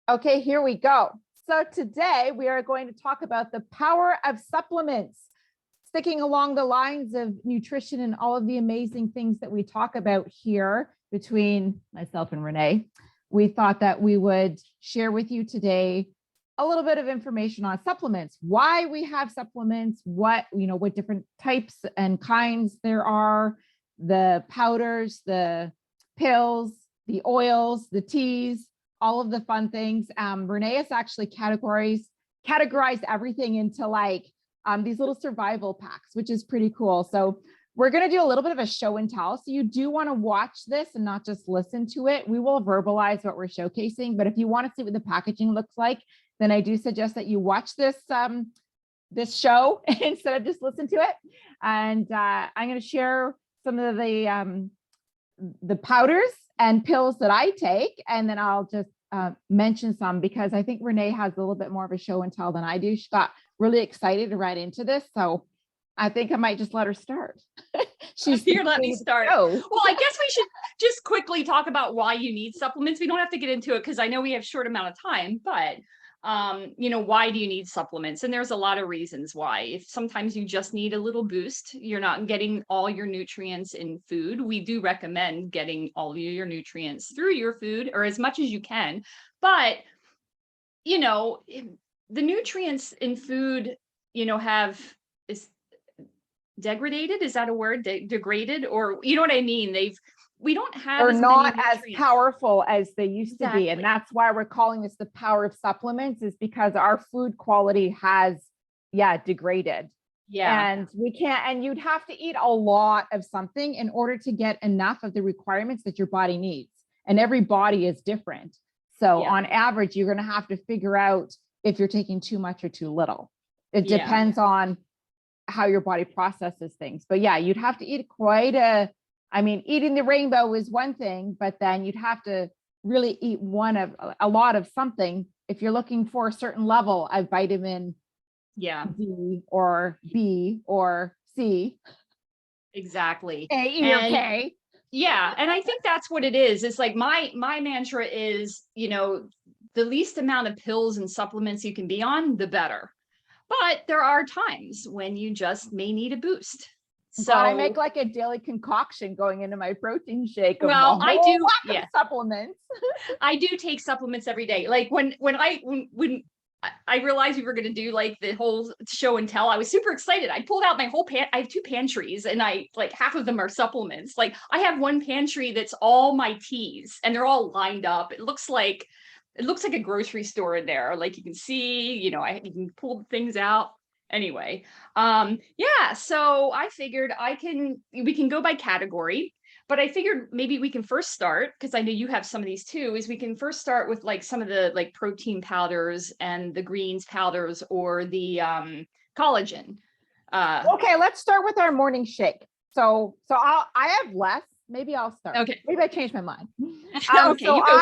Okay, here we go. So today we are going to talk about the power of supplements, sticking along the lines of nutrition and all of the amazing things that we talk about here between myself and Renee. We thought that we would share with you today a little bit of information on supplements, why we have supplements, what different types and kinds there are, the powders, the pills, the oils, the teas, all of the fun things. Renee has actually categorized everything into these little survival packs, which is pretty cool. So we're going to do a little bit of a show and tell. So you do want to watch this and not just listen to it. We will verbalize what we're showcasing, but if you want to see what the packaging looks like, then I do suggest that you watch this show instead of just listen to it. And I'm going to share some of the powders and pills that I take, and then I'll just mention some because I think Renee has a little bit more of a show and tell than I do. She got really excited to write into this, so I think I might just let her start. She's here. Let me start. Well, I guess we should just quickly talk about why you need supplements. We don't have to get into it because I know we have short amount of time, but why do you need supplements? And there's a lot of reasons why. If sometimes you just need a little boost, you're not getting all your nutrients in food. We do recommend getting all of your nutrients through your food or as much as you can. But, the nutrients in food, is degraded. Is that a word? Degraded, or you know what I mean? We don't have They're not as powerful as they used to be. And that's why we're calling this the power of supplements, is because our food quality has, degraded. Yeah. And we can't, and you'd have to eat a lot of something in order to get enough of the requirements that your body needs. And every body is different. So on average, you're going to have to figure out if you're taking too much or too little. It depends on how your body processes things. But you'd have to eat eating the rainbow is one thing, but then you'd have to really eat a lot of something if you're looking for a certain level of vitamin D or B or C. Exactly. A, E, or K. Yeah. And I think that's what it is. It's like my mantra is, the least amount of pills and supplements you can be on, the better. But there are times when you just may need a boost. So I make like a daily concoction going into my protein shake. Well, I do supplements. I do take supplements every day. Like when I realized we were going to do like the whole show and tell, I was super excited. I pulled out my whole I have two pantries, and half of them are supplements. Like I have one pantry that's all my teas, and they're all lined up. It looks like a grocery store in there. Like you can see, you can pull things out. Anyway, so I figured we can go by category, but I figured maybe we can first start, because I know you have some of these too, is we can first start with some of the protein powders and the greens powders or the collagen. Okay, let's start with our morning shake. So I have less. Maybe I'll start. Okay. Maybe I changed my mind. Okay, so you go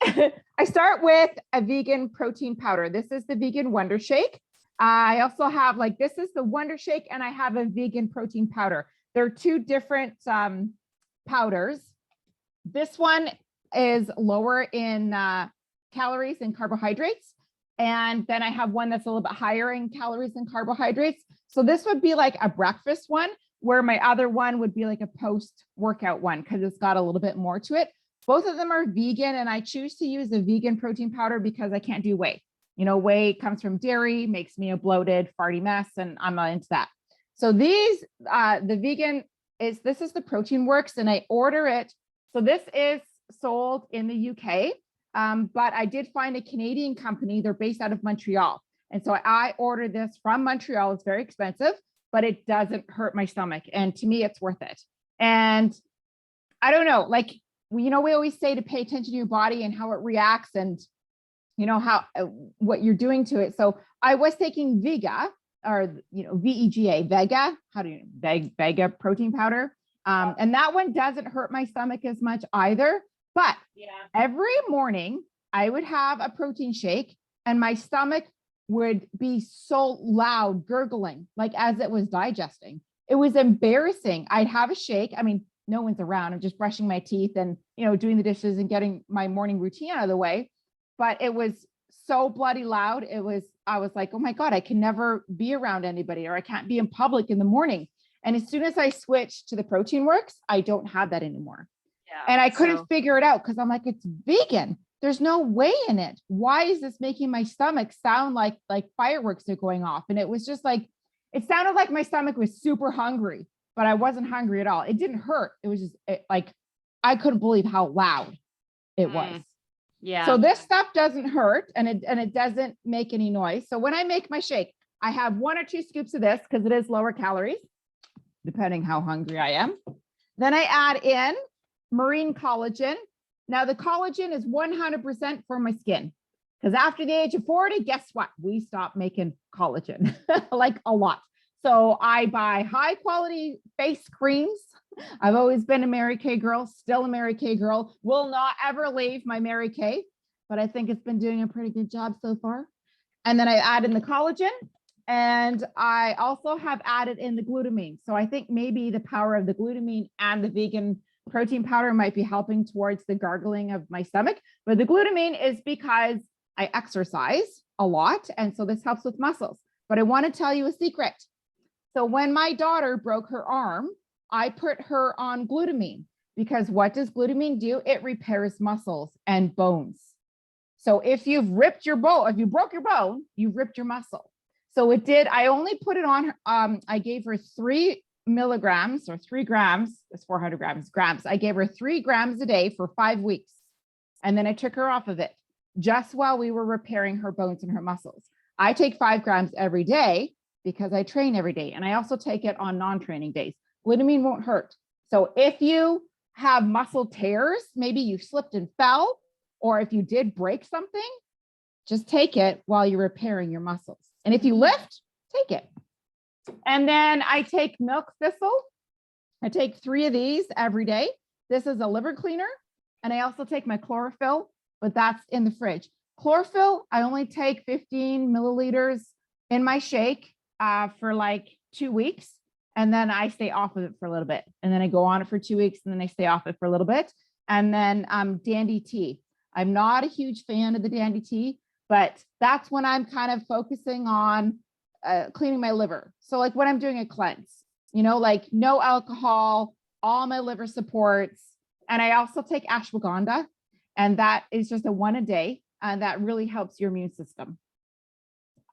for it. I start with a vegan protein powder. This is the Vegan Wonder Shake. I also have this is the Wonder Shake, and I have a vegan protein powder. They're two different powders. This one is lower in calories and carbohydrates. And then I have one that's a little bit higher in calories and carbohydrates. So this would be like a breakfast one, where my other one would be like a post-workout one, because it's got a little bit more to it. Both of them are vegan, and I choose to use a vegan protein powder because I can't do whey. Whey comes from dairy, makes me a bloated, farty mess, and I'm not into that. So these, the vegan this is the Protein Works, and I order it. So this is sold in the UK, but I did find a Canadian company. They're based out of Montreal. And so I ordered this from Montreal. It's very expensive, but it doesn't hurt my stomach. And to me, it's worth it. And I don't know, we always say to pay attention to your body and how it reacts, and how what you're doing to it. So I was taking Vega, or VEGA, Vega protein powder. And that one doesn't hurt my stomach as much either. But every morning I would have a protein shake, and my stomach would be so loud, gurgling, as it was digesting. It was embarrassing. I'd have a shake. I mean, no one's around. I'm just brushing my teeth and, doing the dishes and getting my morning routine out of the way. but it was so bloody loud. I was like, oh my God, I can never be around anybody, or I can't be in public in the morning. And as soon as I switched to the Protein Works, I don't have that anymore. Yeah. And I couldn't So, figure it out because I'm like, it's vegan. There's no whey in it. Why is this making my stomach sound like fireworks are going off? And it was just like, it sounded like my stomach was super hungry, but I wasn't hungry at all. It didn't hurt. It was just like, I couldn't believe how loud it was. yeah. So this stuff doesn't hurt, and it doesn't make any noise. So when I make my shake, I have 1 or 2 scoops of this because it is lower calories, depending how hungry I am. Then I add in marine collagen. Now the collagen is 100% for my skin, because after the age of 40, guess what? We stop making collagen, like a lot. So I buy high quality face creams. I've always been a Mary Kay girl, still a Mary Kay girl, will not ever leave my Mary Kay, but I think it's been doing a pretty good job so far. And then I add in the collagen, and I also have added in the glutamine. So I think maybe the power of the glutamine and the vegan protein powder might be helping towards the gargling of my stomach. But the glutamine is because I exercise a lot, and so this helps with muscles. But I want to tell you a secret. So when my daughter broke her arm, I put her on glutamine, because what does glutamine do? It repairs muscles and bones. So if you've ripped your bone, if you broke your bone, you've ripped your muscle. So it did. I only put it on, I gave her 3 milligrams or 3 grams, it's 400 grams. I gave her 3 grams a day for 5 weeks. And then I took her off of it just while we were repairing her bones and her muscles. I take 5 grams every day because I train every day. And I also take it on non-training days. Glutamine won't hurt. So if you have muscle tears, maybe you slipped and fell, or if you did break something, just take it while you're repairing your muscles. And if you lift, take it. And then I take milk thistle. I take 3 of these every day. This is a liver cleaner. And I also take my chlorophyll, but that's in the fridge. Chlorophyll, I only take 15 milliliters in my shake for like 2 weeks. And then I stay off of it for a little bit. And then I go on it for 2 weeks, and then I stay off it for a little bit. And then Dandy tea. I'm not a huge fan of the Dandy tea, but that's when I'm kind of focusing on cleaning my liver. So like when I'm doing a cleanse, you know, like no alcohol, all my liver supports. And I also take ashwagandha, and that is just a 1 a day. And that really helps your immune system.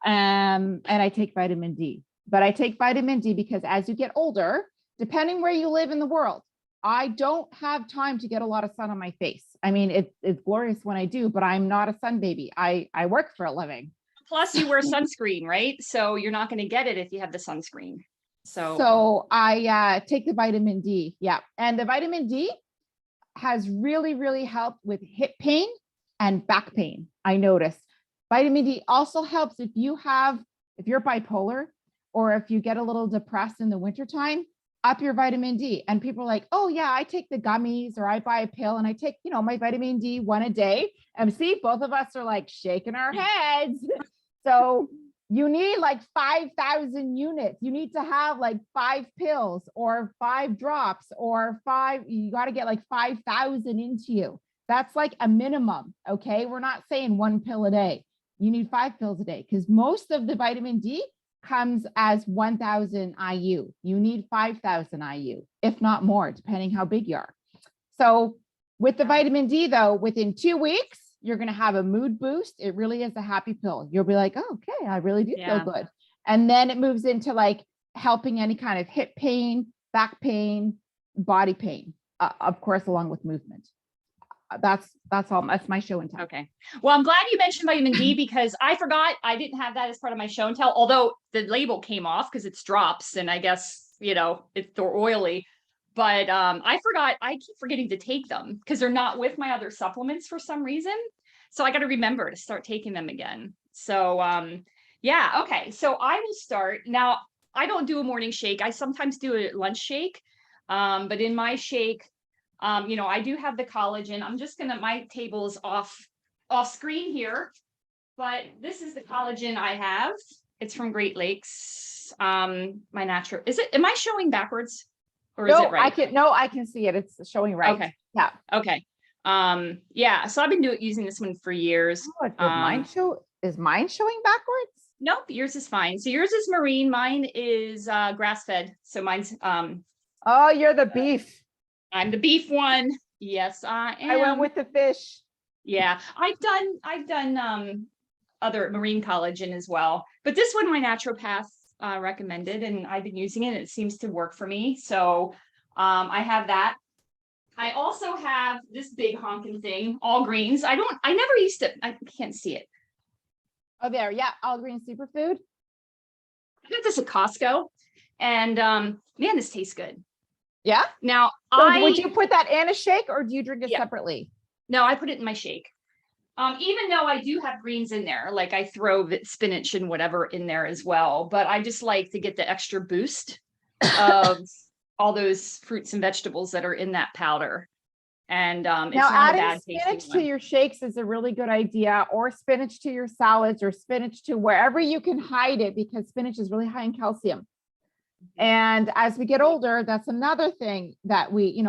And I take vitamin D. But I take vitamin D because as you get older, depending where you live in the world, I don't have time to get a lot of sun on my face. I mean, it's glorious when I do, but I'm not a sun baby. I work for a living. Plus you wear sunscreen, right? So you're not going to get it if you have the sunscreen. So I take the vitamin D. Yeah. And the vitamin D has really, really helped with hip pain and back pain. I noticed vitamin D also helps if you're bipolar, or if you get a little depressed in the wintertime, up your vitamin D. And people are like, oh yeah, I take the gummies, or I buy a pill and I take, my vitamin D 1 a day. And see, both of us are like shaking our heads. So you need like 5,000 units. You need to have like 5 pills or 5 drops or 5, you got to get like 5,000 into you. That's like a minimum. Okay. We're not saying 1 pill a day. You need 5 pills a day, because most of the vitamin D comes as 1,000 IU. You need 5,000 IU, if not more, depending how big you are. So with the vitamin D though, within 2 weeks, you're going to have a mood boost. It really is a happy pill. You'll be like, oh, okay, I really do feel good. And then it moves into like helping any kind of hip pain, back pain, body pain, of course, along with movement. That's all. That's my show and tell. Okay. Well, I'm glad you mentioned vitamin D, because I forgot I didn't have that as part of my show and tell, although the label came off because it's drops and I guess, they're oily, but I forgot, I keep forgetting to take them because they're not with my other supplements for some reason. So I got to remember to start taking them again. So yeah. Okay. So I will start now. I don't do a morning shake. I sometimes do a lunch shake. But in my shake, I do have the collagen. I'm just my table is off screen here, but this is the collagen I have. It's from Great Lakes. My natural, am I showing backwards or is it right? I can see it. It's showing right. Okay. Yeah. Okay. Yeah, so I've been using this one for years. Oh, did mine show, is mine showing backwards? Nope, yours is fine. So yours is marine, mine is grass fed. So mine's Oh, you're the beef. I'm the beef one. Yes, I am. I went with the fish. Yeah, I've done other marine collagen as well, but this one my naturopath recommended, and I've been using it. It seems to work for me. So I have that. I also have this big honking thing, all greens. I never used to, I can't see it. Oh, there. Yeah. All green superfood. I got this at Costco, and man, this tastes good. Yeah. Now So would you put that in a shake or do you drink it Yeah. separately? No, I put it in my shake. Even though I do have greens in there, like I throw the spinach and whatever in there as well, but I just like to get the extra boost of all those fruits and vegetables that are in that powder. And it's Now, not a adding bad tasting spinach to one. your shakes is a really good idea, or spinach to your salads, or spinach to wherever you can hide it, because spinach is really high in calcium. And as we get older, that's another thing that we,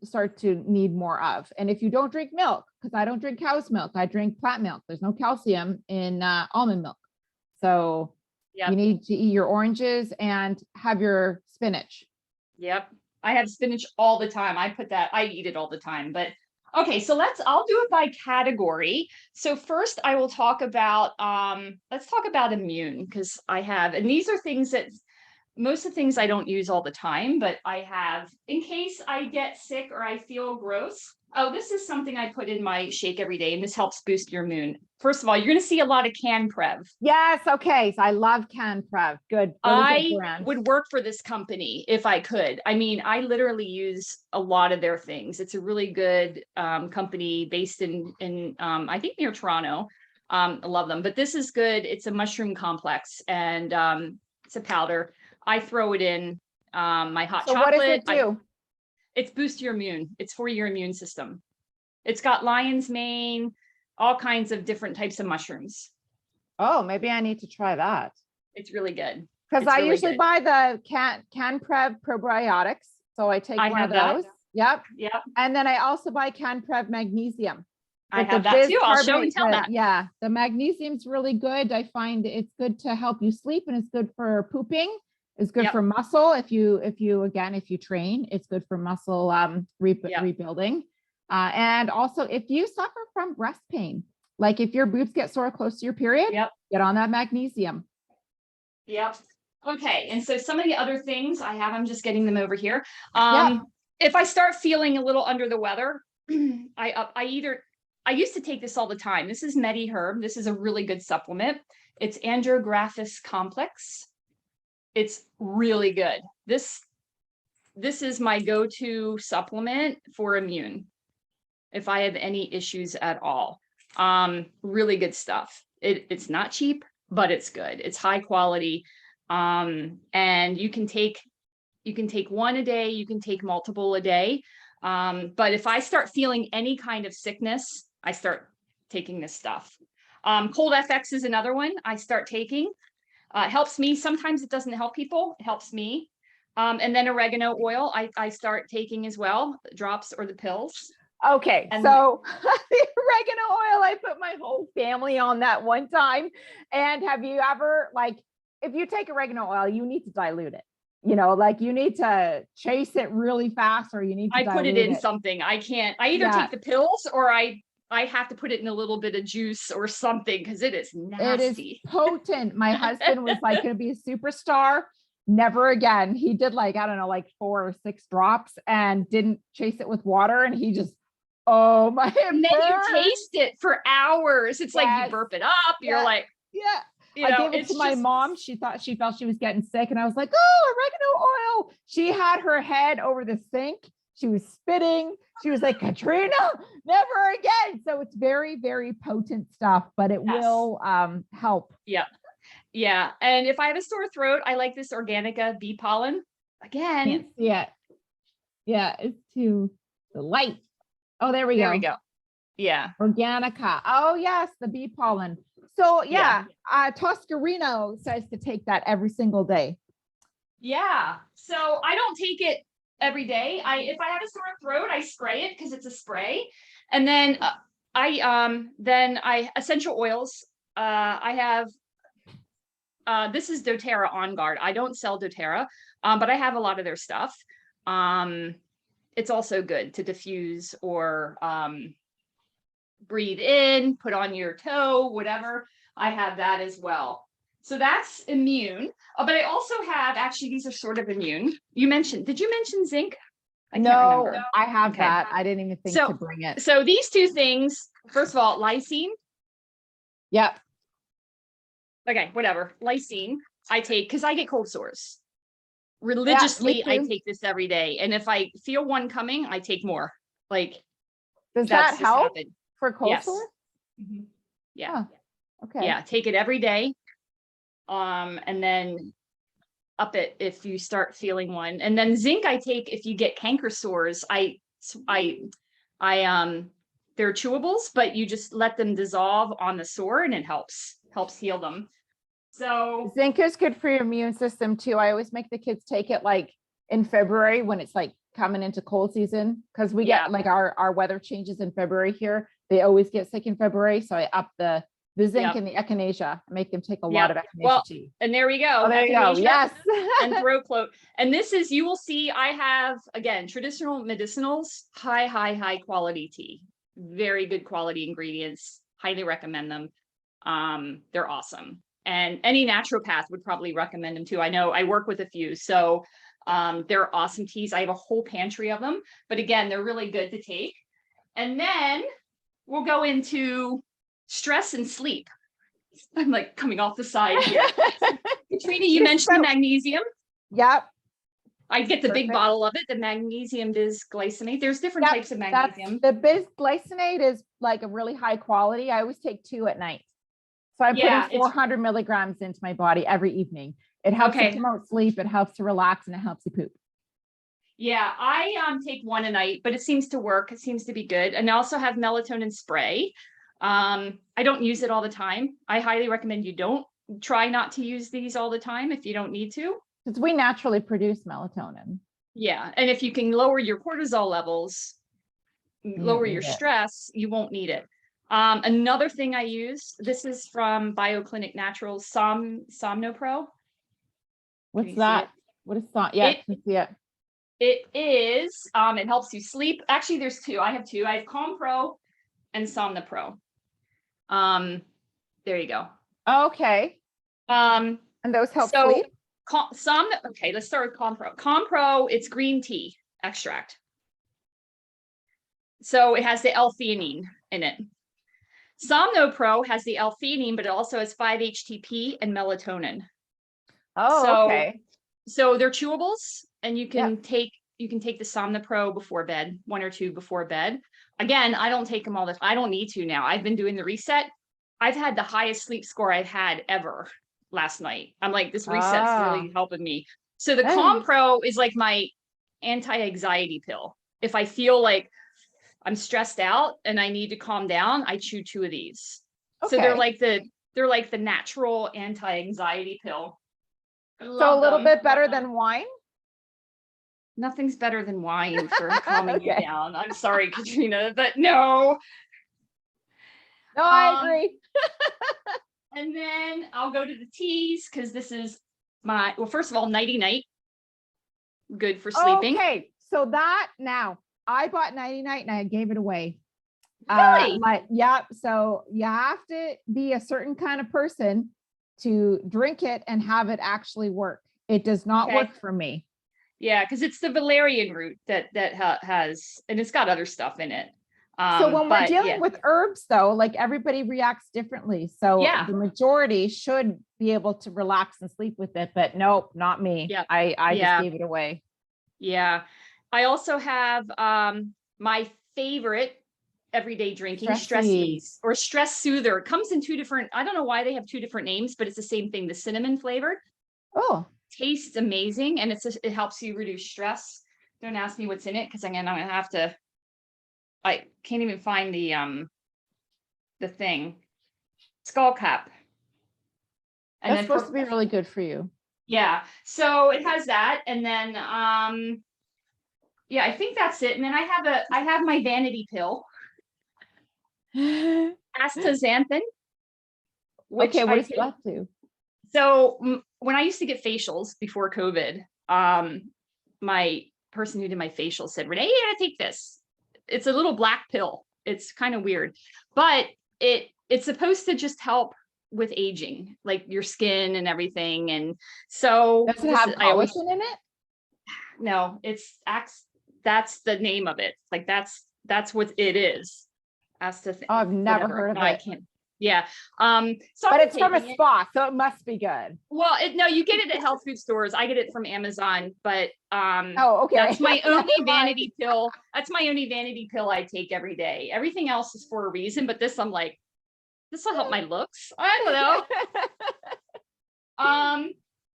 start to need more of. And if you don't drink milk, because I don't drink cow's milk, I drink plant milk. There's no calcium in almond milk. So Yep. you need to eat your oranges and have your spinach. Yep. I have spinach all the time. I eat it all the time, but okay, so I'll do it by category. So first I will talk about, let's talk about immune, because and these are things that most of the things I don't use all the time, but I have in case I get sick or I feel gross. Oh, this is something I put in my shake every day, and this helps boost your immune. First of all, you're going to see a lot of CanPrev. Yes. Okay. So I love CanPrev. Good. I brand. would work for this company if I could. I mean, I literally use a lot of their things. It's a really good company based in I think near Toronto. I love them, but this is good. It's a mushroom complex, and it's a powder. I throw it in my hot chocolate. What does it do? It's boost your immune. It's for your immune system. It's got lion's mane, all kinds of different types of mushrooms. Oh, maybe I need to try that. It's really good. Because I usually buy the CanPrev probiotics. So I take one of those. Yep. Yep. And then I also buy CanPrev magnesium. I have that too. I'll show and tell that. Yeah. The magnesium's really good. I find it's good to help you sleep, and it's good for pooping. It's good for muscle. If you train, it's good for muscle rebuilding. And also if you suffer from breast pain, like if your boobs get sore close to your period, get on that magnesium. Yep. Okay. And so some of the other things I have, I'm just getting them over here. If I start feeling a little under the weather, I used to take this all the time. This is MediHerb. This is a really good supplement. It's Andrographis complex. It's really good. This is my go-to supplement for immune if I have any issues at all. Really good stuff. It's not cheap, but it's good. It's high quality. And you can take one a day, you can take multiple a day. But if I start feeling any kind of sickness, I start taking this stuff. Cold FX is another one I start taking. It helps me. Sometimes it doesn't help people. It helps me. And then oregano oil, I start taking as well, drops or the pills. Okay, so the oregano oil, I put my whole family on that one time. And have you ever, like, if you take oregano oil, you need to dilute it. Like you need to chase it really fast, or you need to put it in something. I either take the pills or I have to put it in a little bit of juice or something, because it is nasty. It is potent. My husband was like going to be a superstar. Never again. He did like 4 or 6 drops and didn't chase it with water. And he just, oh my. And then you taste it for hours. It's like you burp it up. You're like, I gave it to my mom. She felt she was getting sick. And I was like, oh, oregano oil. She had her head over the sink. She was spitting. She was like, Katrina, never again. So it's very, very potent stuff, but it will help. Yeah. Yeah. And if I have a sore throat, I like this Organica bee pollen. Again. Yeah. It's to the light. Oh, there we go. Yeah. Organica. Oh, yes. The bee pollen. So Toscarino says to take that every single day. Yeah. So I don't take it every day. If I have a sore throat, I spray it because it's a spray. And then I essential oils. I have this is doTERRA On Guard. I don't sell doTERRA, but I have a lot of their stuff. It's also good to diffuse or breathe in, put on your toe, whatever. I have that as well. So that's immune. But I also have, actually, these are sort of immune. Did you mention zinc? I can't No, remember. I have Okay. that. I didn't even think So- to bring it. So these two things, first of all, lysine. Yep. Okay, whatever. Lysine, I take because I get cold sores. Religiously, I too. take this every day. And if I feel one coming, I take more. Like Does that's that just help happened. for cold Yes. sore? Yeah. Okay. Yeah, take it every day. And then up it if you start feeling one. And then zinc I take if you get canker sores. They're chewables, but you just let them dissolve on the sore and it helps heal them. So Zinc is good for your immune system too. I always make the kids take it like in February when it's like coming into cold season because we Yeah. get like our weather changes in February here. They always get sick in February, so I up the zinc Yep. and the echinacea. I make them take a Yep. lot of echinacea Well, tea. and there we go. Oh, there you go. Echinacea Yes. and throat cloak. And this is, you will see, I have, again, traditional medicinals, high quality tea. Very good quality ingredients. Highly recommend them. They're awesome. And any naturopath would probably recommend them too. I know I work with a few, so they're awesome teas. I have a whole pantry of them, but again, they're really good to take. And then we'll go into stress and sleep. I'm like coming off the side here. Katrina, you mentioned the magnesium. Yep. I get the big Perfect. bottle of it, the magnesium bisglycinate. There's different Yep, types of That's magnesium. the bisglycinate is like a really high quality. I always take 2 at night. So I'm Yeah, putting it's- 400 milligrams into my body every evening. It helps Okay. to promote sleep. It helps to relax and it helps you poop. Yeah, I take 1 a night, but it seems to work. It seems to be good. And I also have melatonin spray. I don't use it all the time. I highly recommend you don't try not to use these all the time if you don't need to. Because we naturally produce melatonin. Yeah, and if you can lower your cortisol levels, lower your need it. stress, you won't need it. Another thing I use, this is from BioClinic Naturals, Somnopro. What's you see that? it? What is that? Yeah, It- I can see it. It is, it helps you sleep. Actually, there's 2. I have 2. I have Calm Pro and Somnopro. There you go. Okay. Um, And those help so sleep? okay, let's start with Calm Pro. Calm Pro, it's green tea extract. So it has the L-theanine in it. Somnopro has the L-theanine, but it also has 5-HTP and melatonin. Oh, so- okay. So they're chewables, and you can take the Somnopro before bed, 1 or 2 before bed. Again, I don't take them all I don't need to now. I've been doing the reset. I've had the highest sleep score I've had ever last night. I'm like, this reset's really helping me. So the Calm Pro is like my anti-anxiety pill. If I feel like I'm stressed out and I need to calm down, I chew 2 of these. So they're like the natural anti-anxiety pill. So a little bit better than wine? Nothing's better than wine for calming you Okay. down. I'm sorry, Katrina, but no. No, I Um, agree. And then I'll go to the teas because this is well, first of all, nighty night. Good for sleeping. Okay. So that now I bought Nighty Night and I gave it away. Really? So you have to be a certain kind of person to drink it and have it actually work. It does not Okay. work for me. Yeah, because it's the valerian root that has, and it's got other stuff in it. So when we're but dealing yeah. with herbs though, like everybody reacts differently. So Yeah. the majority should be able to relax and sleep with it, but nope, not me. Yep. I Yeah. just gave it away. Yeah. I also have my favorite everyday drinking stress Stressy. ease or stress soother. It comes in 2 different, I don't know why they have 2 different names, but it's the same thing, the cinnamon flavored. Oh, Tastes amazing, and it helps you reduce stress. Don't ask me what's in it because again, I'm gonna have to. I can't even find the thing. Skull cap. And that's supposed to be really good for you. yeah. So it has that, and then Yeah, I think that's it. And then I have my vanity pill, astaxanthin, which Okay, what I does take. that do? So when I used to get facials before COVID, my person who did my facial said, Renee, you gotta take this. It's a little black pill. It's kind of weird, but it's supposed to just help with aging, like your skin and everything. And so Does it have I always collagen in it? no, that's the name of it. Like that's what it is. Oh, I've never Whatever. heard of No, I it. can't. Yeah. So But I've it's been from a taking it. spa, so it must be good. Well, no, you get it at health food stores. I get it from Amazon, but Oh, okay. that's my Never only mind. vanity pill. That's my only vanity pill I take every day. Everything else is for a reason, but this I'm like, this will help my looks. I don't know.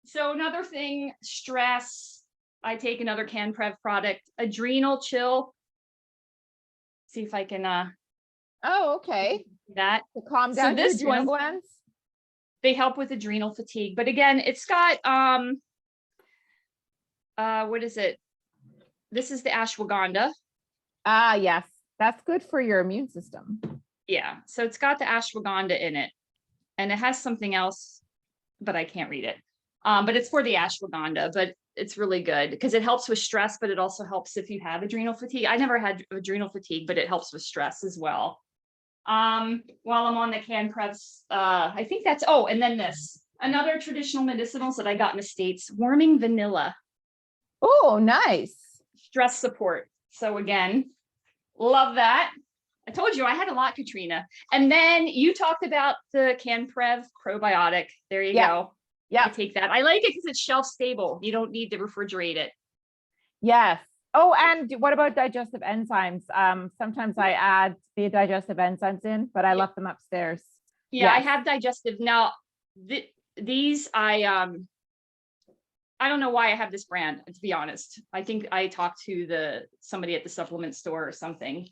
So another thing, stress. I take another CanPrev product, Adrenal Chill. See if I can Oh, okay. do that. To calm So down your this adrenal one, glands. they help with adrenal fatigue. But again, it's got what is it? This is the ashwagandha. Ah, yes. That's good for your immune system. Yeah. So it's got the ashwagandha in it. And it has something else, but I can't read it. But it's for the ashwagandha, but it's really good because it helps with stress, but it also helps if you have adrenal fatigue. I never had adrenal fatigue, but it helps with stress as well. While I'm on the CanPrevs, I think that's, oh, and then this, another traditional medicinals that I got in the States, warming vanilla. Oh, nice. Stress support. So again, love that. I told you I had a lot, Katrina. And then you talked about the CanPrev probiotic. There you go. Yeah. I take that. I like it because it's shelf stable. You don't need to refrigerate it. Yes. Oh, and what about digestive enzymes? Sometimes I add the digestive enzymes in, but I left them upstairs. Yeah, I Yes. have digestive. Now, these I don't know why I have this brand, to be honest. I think I talked to somebody at the supplement store or something.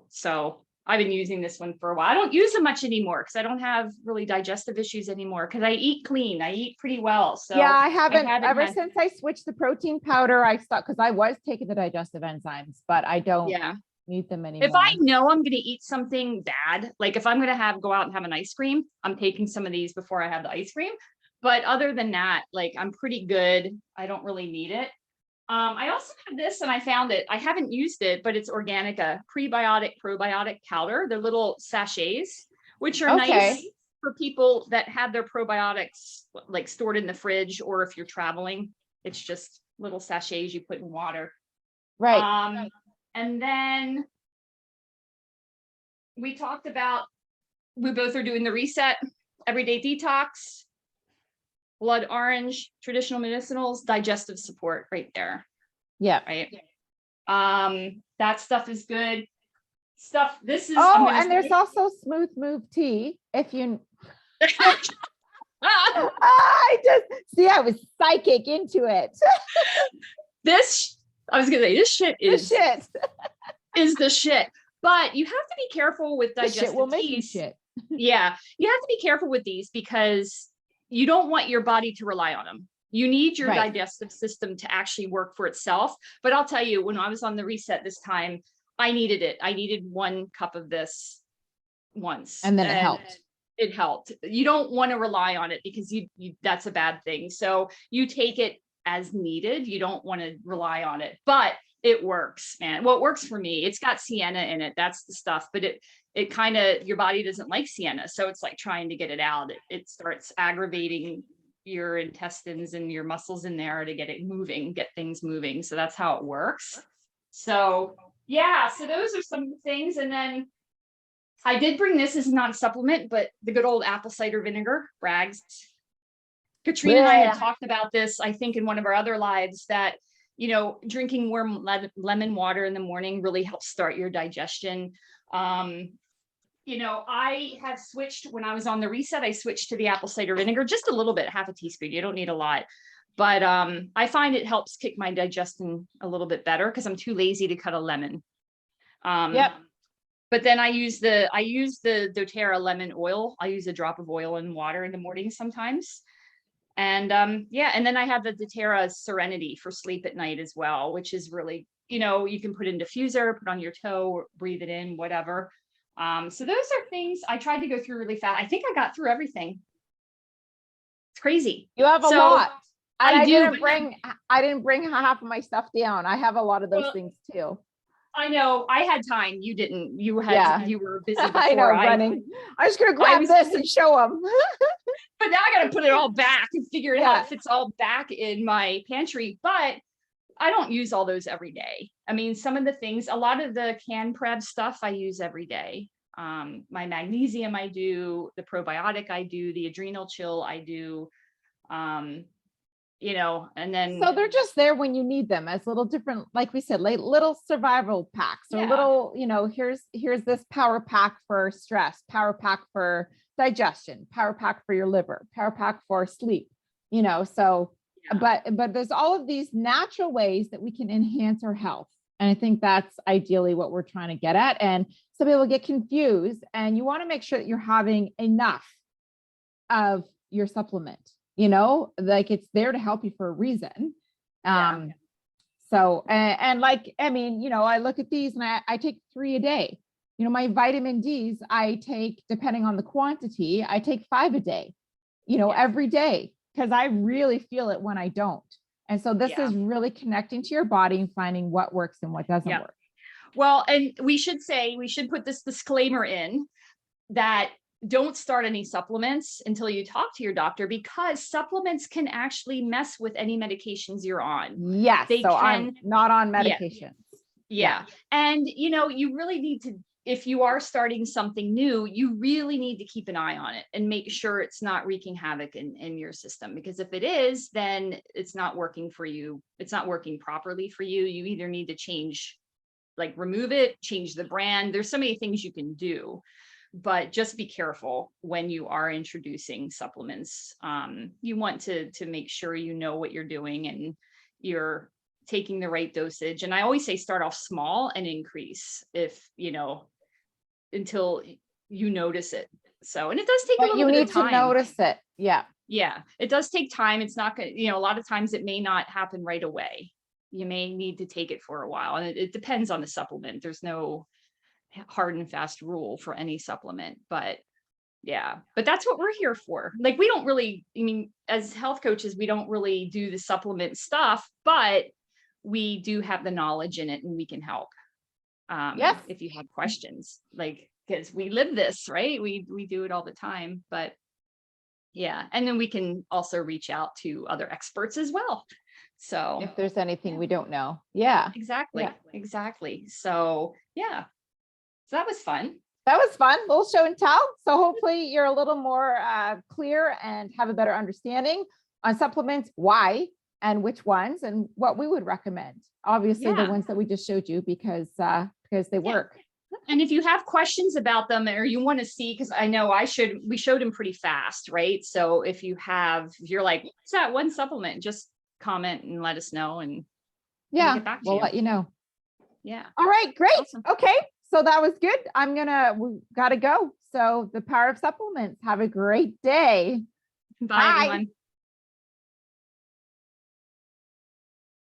So I've been using this one for a while. I don't use them much anymore because I don't have really digestive issues anymore because I eat clean. I eat pretty well. So yeah, I haven't ever had, since I switched the protein powder, I stopped because I was taking the digestive enzymes, but I don't yeah. need them anymore. If I know I'm going to eat something bad, like if I'm going to go out and have an ice cream, I'm taking some of these before I have the ice cream. But other than that, like I'm pretty good. I don't really need it. I also have this and I found it. I haven't used it, but it's Organica prebiotic probiotic powder. They're little sachets, which are nice for people that have their probiotics like stored in the fridge, or if you're traveling, it's just little sachets you put in water. Right. And then we talked about, we both are doing the reset, everyday detox, blood orange, traditional medicinals, digestive support right there. Yeah. Right. That stuff is good. This is, oh, and there's also Smooth Move tea. If you I was psychic into it. I was gonna say this shit is the shit. Is the shit. But you have to be careful with digestive shit will make you teas. shit. Yeah, you have to be careful with these because you don't want your body to rely on them. You need your digestive system to actually work for itself. But I'll tell you, when I was on the reset this time, I needed it. I needed 1 cup of this once. And then it helped. It helped. You don't want to rely on it because you that's a bad thing. So you take it as needed. You don't want to rely on it, but it works, man. Well, it works for me. It's got sienna in it. That's the stuff, but it kind of, your body doesn't like sienna. So it's like trying to get it out. It starts aggravating your intestines and your muscles in there to get it moving, get things moving. So that's how it works. So yeah, so those are some things. And then I did bring this as not a supplement, but the good old apple cider vinegar, Bragg's. Katrina and I had talked about this, I think, in one of our other lives, that, you know, drinking warm lemon water in the morning really helps start your digestion. You know, I have switched when I was on the reset, I switched to the apple cider vinegar, just a little bit, half a teaspoon. You don't need a lot. But I find it helps kick my digestion a little bit better because I'm too lazy to cut a lemon. But then I use the doTERRA lemon oil. I use a drop of oil in water in the morning sometimes. And yeah, and then I have the doTERRA Serenity for sleep at night as well, which is really you know, you can put in diffuser, put on your toe, or breathe it in, whatever. So those are things I tried to go through really fast. I think I got through everything. It's crazy. You have a So, lot. And I I do, didn't but- bring, I didn't bring half of my stuff down. I have a lot of those Well, thing too. I know I had time. You didn't. You had. Yeah. You were busy before I know, running. I'm just gonna grab was- this and show them. But now I got to put it all back and figure it Yeah. out if it's all back in my pantry. But I don't use all those every day. I mean, some of the things, a lot of the CanPrev stuff I use every day. My magnesium I do, the probiotic I do, the adrenal chill I do. You know, and then So they're just there when you need them as little different, like we said, like little survival packs or Yeah. little, you know, here's this power pack for stress, power pack for digestion, power pack for your liver, power pack for sleep, you know, so, Yeah. but there's all of these natural ways that we can enhance our health. And I think that's ideally what we're trying to get at. And some people get confused, and you want to make sure that you're having enough of your supplement, you know, like it's there to help you for a reason. Yeah. So, and like, I mean, you know, I look at these and I take 3 a day. You know, my vitamin Ds, I take, depending on the quantity, I take 5 a day, you know, Yeah. every day, because I really feel it when I don't. And so this Yeah. is really connecting to your body and finding what works and what doesn't Yeah. work. Well, and we should put this disclaimer in that don't start any supplements until you talk to your doctor, because supplements can actually mess with any medications you're on. Yes. They So I'm can- not on Yeah. medications. Yeah. And, you know, you really need to, if you are starting something new, you really need to keep an eye on it and make sure it's not wreaking havoc in your system. Because if it is, then it's not working for you. It's not working properly for you. You either need to change, like remove it, change the brand. There's so many things you can do, but just be careful when you are introducing supplements. You want to make sure you know what you're doing and you're taking the right dosage. And I always say start off small and increase, if you know, until you notice it. So, and it does take a But little you bit need of to time. notice it. Yeah. Yeah, it does take time. It's not going to, you know, a lot of times it may not happen right away. You may need to take it for a while, and it depends on the supplement. There's no hard and fast rule for any supplement, but yeah, but that's what we're here for. Like, we don't really, I mean, as health coaches, we don't really do the supplement stuff, but we do have the knowledge in it and we can help. Yes. If you have questions, like, because we live this, right? We do it all the time, but yeah. And then we can also reach out to other experts as well. So If there's anything we don't know. Yeah. exactly, Yeah. exactly. So yeah, so that was fun. That was fun. Little show and tell. So hopefully you're a little more clear and have a better understanding on supplements, why and which ones and what we would recommend. Obviously the Yeah. ones that we just showed you because they work. And if you have questions about them, or you want to see, because I know we showed them pretty fast, right? So if you're like, what's that one supplement? Just comment and let us know, and Yeah, get back to we'll you. let you know. yeah. All right, great. Awesome. Okay, so that was good. We gotta go. So the power of supplements. Have a great day. Bye, Bye. everyone.